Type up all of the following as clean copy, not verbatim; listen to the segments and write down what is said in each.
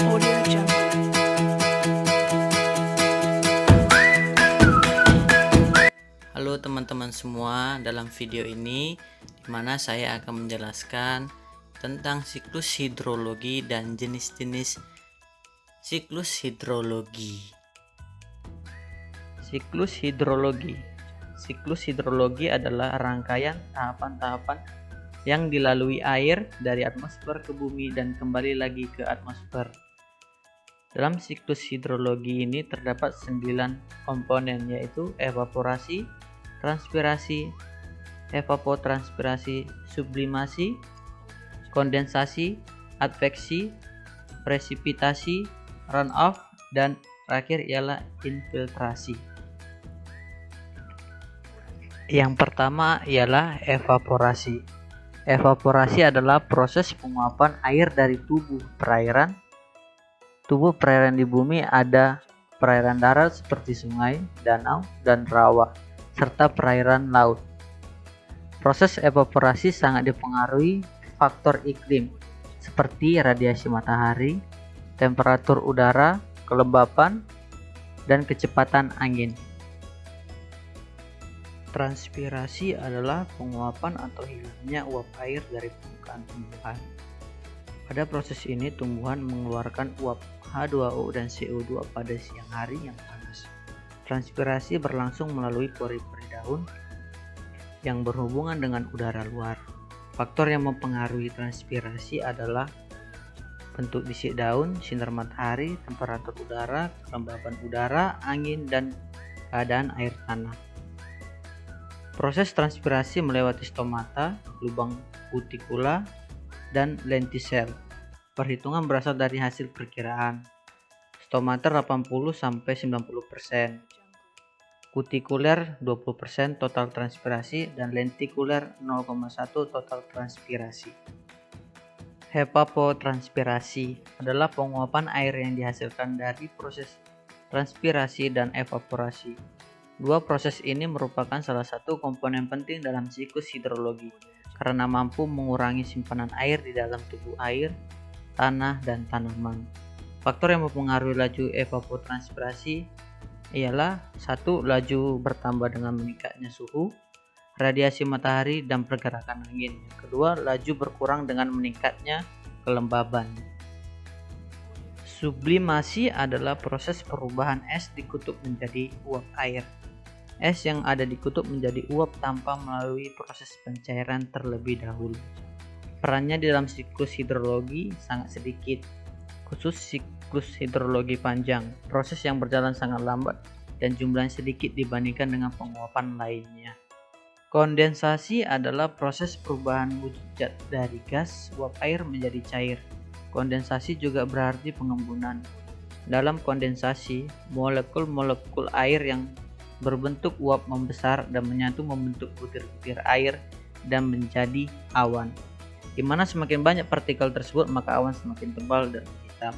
Audio Jungle. Halo teman-teman semua, dalam video ini dimana saya akan menjelaskan tentang siklus hidrologi dan jenis-jenis siklus hidrologi. Siklus hidrologi. Siklus hidrologi adalah rangkaian tahapan-tahapan yang dilalui air dari atmosfer ke bumi dan kembali lagi ke atmosfer. Dalam siklus hidrologi ini terdapat 9 komponen, yaitu evaporasi, transpirasi, evapotranspirasi, sublimasi, kondensasi, adveksi, presipitasi, runoff, dan terakhir ialah infiltrasi. Yang pertama ialah evaporasi. Evaporasi adalah proses penguapan air dari tubuh perairan. Tubuh perairan di bumi ada perairan darat seperti sungai, danau, dan rawa, serta perairan laut. Proses evaporasi sangat dipengaruhi faktor iklim seperti radiasi matahari, temperatur udara, kelembapan, dan kecepatan angin. Transpirasi adalah penguapan atau hilangnya uap air dari permukaan tumbuhan. Pada proses ini tumbuhan mengeluarkan uap H2O dan CO2 pada siang hari yang panas. Transpirasi berlangsung melalui pori-pori daun yang berhubungan dengan udara luar. Faktor yang mempengaruhi transpirasi adalah bentuk bisik daun, sinar matahari, temperatur udara, kelembapan udara, angin, dan keadaan air tanah. Proses transpirasi melewati stomata, lubang kutikula, dan lentisel. Perhitungan berasal dari hasil perkiraan. Stomata 80-90%, kutikuler 20% total transpirasi, dan lentikuler 0,1 total transpirasi. Evapotranspirasi adalah penguapan air yang dihasilkan dari proses transpirasi dan evaporasi. Dua proses ini merupakan salah satu komponen penting dalam siklus hidrologi karena mampu mengurangi simpanan air di dalam tubuh air, tanah, dan tanaman. Faktor yang mempengaruhi laju evapotranspirasi ialah 1. Laju bertambah dengan meningkatnya suhu, radiasi matahari, dan pergerakan angin. Yang kedua, laju berkurang dengan meningkatnya kelembaban. Sublimasi adalah proses perubahan es di kutub menjadi uap air. Es yang ada di kutub menjadi uap tanpa melalui proses pencairan terlebih dahulu. Perannya di dalam siklus hidrologi sangat sedikit, khusus siklus hidrologi panjang, proses yang berjalan sangat lambat dan jumlahnya sedikit dibandingkan dengan penguapan lainnya. Kondensasi adalah proses perubahan wujud zat dari gas uap air menjadi cair. Kondensasi juga berarti pengembunan. Dalam kondensasi, molekul-molekul air yang berbentuk uap membesar dan menyatu membentuk butir-butir air dan menjadi awan. Di mana semakin banyak partikel tersebut, maka awan semakin tebal dan hitam.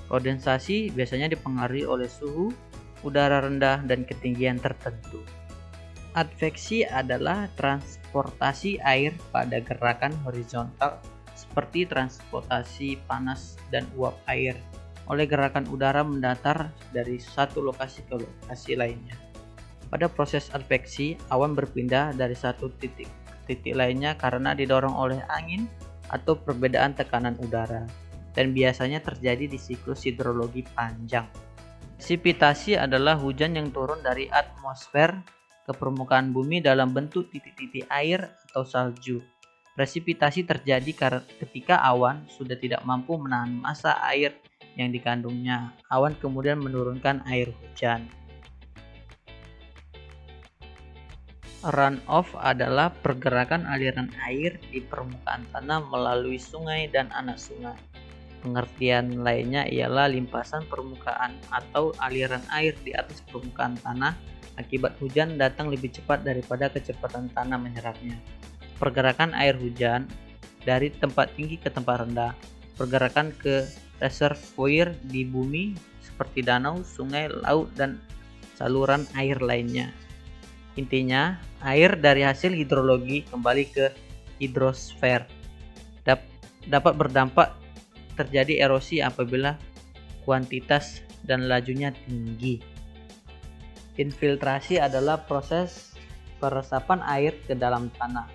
Kondensasi biasanya dipengaruhi oleh suhu, udara rendah, dan ketinggian tertentu. Adveksi adalah transportasi air pada gerakan horizontal seperti transportasi panas dan uap air oleh gerakan udara mendatar dari satu lokasi ke lokasi lainnya. Pada proses adveksi, awan berpindah dari satu titik ke titik lainnya karena didorong oleh angin atau perbedaan tekanan udara, dan biasanya terjadi di siklus hidrologi panjang. Presipitasi adalah hujan yang turun dari atmosfer ke permukaan bumi dalam bentuk titik-titik air atau salju. Presipitasi terjadi ketika awan sudah tidak mampu menahan massa air yang dikandungnya. Awan kemudian menurunkan air hujan. Runoff adalah pergerakan aliran air di permukaan tanah melalui sungai dan anak sungai. Pengertian lainnya ialah limpasan permukaan atau aliran air di atas permukaan tanah akibat hujan datang lebih cepat daripada kecepatan tanah menyerapnya. Pergerakan air hujan dari tempat tinggi ke tempat rendah. Pergerakan ke reservoir di bumi seperti danau, sungai, laut, dan saluran air lainnya. Intinya, air dari hasil hidrologi kembali ke hidrosfer. Dapat berdampak terjadi erosi apabila kuantitas dan lajunya tinggi. Infiltrasi adalah proses peresapan air ke dalam tanah.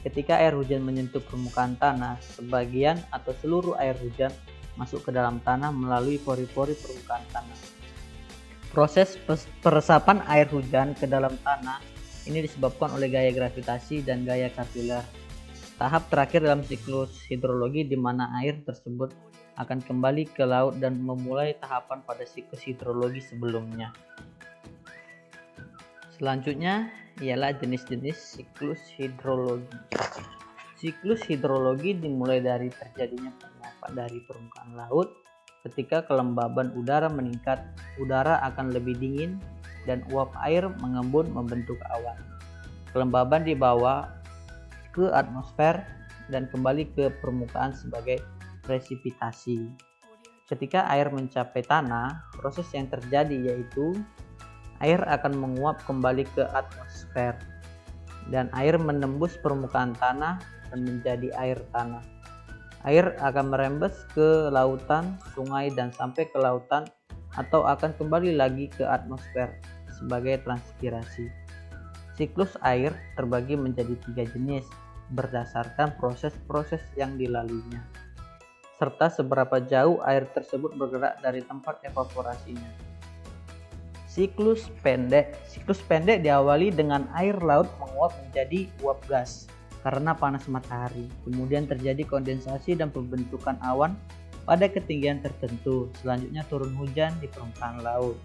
Ketika air hujan menyentuh permukaan tanah, sebagian atau seluruh air hujan masuk ke dalam tanah melalui pori-pori permukaan tanah. Proses peresapan air hujan ke dalam tanah ini disebabkan oleh gaya gravitasi dan gaya kapiler. Tahap terakhir dalam siklus hidrologi di mana air tersebut akan kembali ke laut dan memulai tahapan pada siklus hidrologi sebelumnya. Selanjutnya ialah jenis-jenis siklus hidrologi. Siklus hidrologi dimulai dari terjadinya penguapan dari permukaan laut. Ketika kelembaban udara meningkat, udara akan lebih dingin dan uap air mengembun membentuk awan. Kelembaban dibawa ke atmosfer dan kembali ke permukaan sebagai presipitasi. Ketika air mencapai tanah, proses yang terjadi yaitu air akan menguap kembali ke atmosfer dan air menembus permukaan tanah dan menjadi air tanah. Air akan merembes ke lautan, sungai, dan sampai ke lautan atau akan kembali lagi ke atmosfer sebagai transpirasi. Siklus air terbagi menjadi 3 jenis berdasarkan proses-proses yang dilaluinya, serta seberapa jauh air tersebut bergerak dari tempat evaporasinya. Siklus pendek. Siklus pendek diawali dengan air laut menguap menjadi uap gas karena panas matahari. Kemudian terjadi kondensasi dan pembentukan awan pada ketinggian tertentu. Selanjutnya turun hujan di permukaan laut.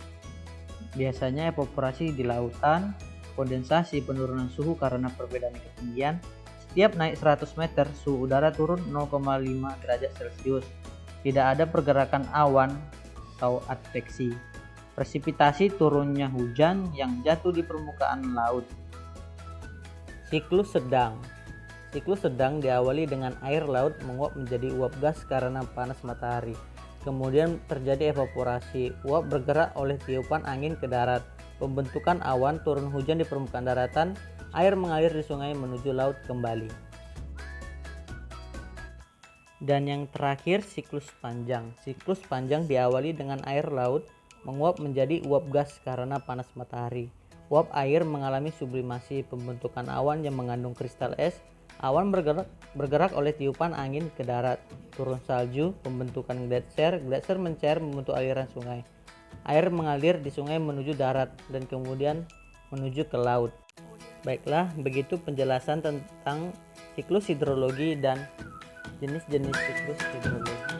Biasanya evaporasi di lautan, kondensasi penurunan suhu karena perbedaan ketinggian. Setiap naik 100 meter, suhu udara turun 0,5 derajat Celcius. Tidak ada pergerakan awan atau adveksi. Presipitasi turunnya hujan yang jatuh di permukaan laut. Siklus sedang. Siklus sedang diawali dengan air laut menguap menjadi uap gas karena panas matahari. Kemudian terjadi evaporasi, uap bergerak oleh tiupan angin ke darat, pembentukan awan, turun hujan di permukaan daratan, air mengalir di sungai menuju laut kembali. Dan yang terakhir, siklus panjang. Siklus panjang diawali dengan air laut menguap menjadi uap gas karena panas matahari. Uap air mengalami sublimasi, pembentukan awan yang mengandung kristal es. Awan bergerak oleh tiupan angin ke darat, turun salju, pembentukan gletser mencair membentuk aliran sungai. Air mengalir di sungai menuju darat dan kemudian menuju ke laut. Baiklah, begitu penjelasan tentang siklus hidrologi dan jenis-jenis siklus hidrologi.